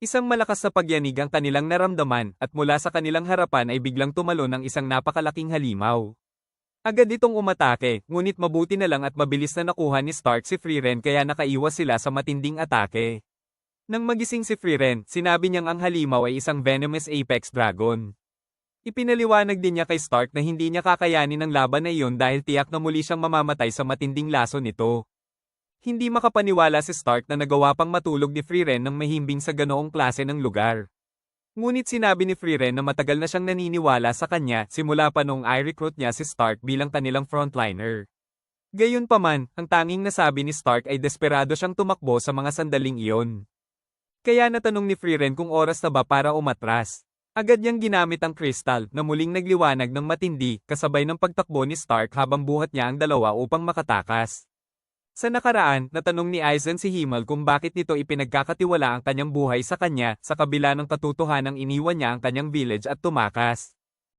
Isang malakas na pagyanig ang kanilang naramdaman at mula sa kanilang harapan ay biglang tumalon ang isang napakalaking halimaw. Agad itong umatake, ngunit mabuti na lang at mabilis na nakuha ni Stark si Frieren kaya nakaiwas sila sa matinding atake. Nang magising si Frieren, sinabi niyang ang halimaw ay isang venomous apex dragon. Ipinaliwanag din niya kay Stark na hindi niya kakayanin ang laban na iyon dahil tiyak na muli siyang mamamatay sa matinding laso nito. Hindi makapaniwala si Stark na nagawa pang matulog ni Frieren ng mahimbing sa ganoong klase ng lugar. Ngunit sinabi ni Frieren na matagal na siyang naniniwala sa kanya simula pa noong i-recruit niya si Stark bilang kanilang frontliner. Gayunpaman, ang tanging nasabi ni Stark ay desperado siyang tumakbo sa mga sandaling iyon. Kaya natanong ni Frieren kung oras na ba para umatras. Agad niyang ginamit ang kristal na muling nagliwanag ng matindi kasabay ng pagtakbo ni Stark habang buhat niya ang dalawa upang makatakas. Sa nakaraan, natanong ni Aizen si Himmel kung bakit nito ipinagkakatiwala ang kanyang buhay sa kanya sa kabila ng katotohanang iniwan niya ang kanyang village at tumakas.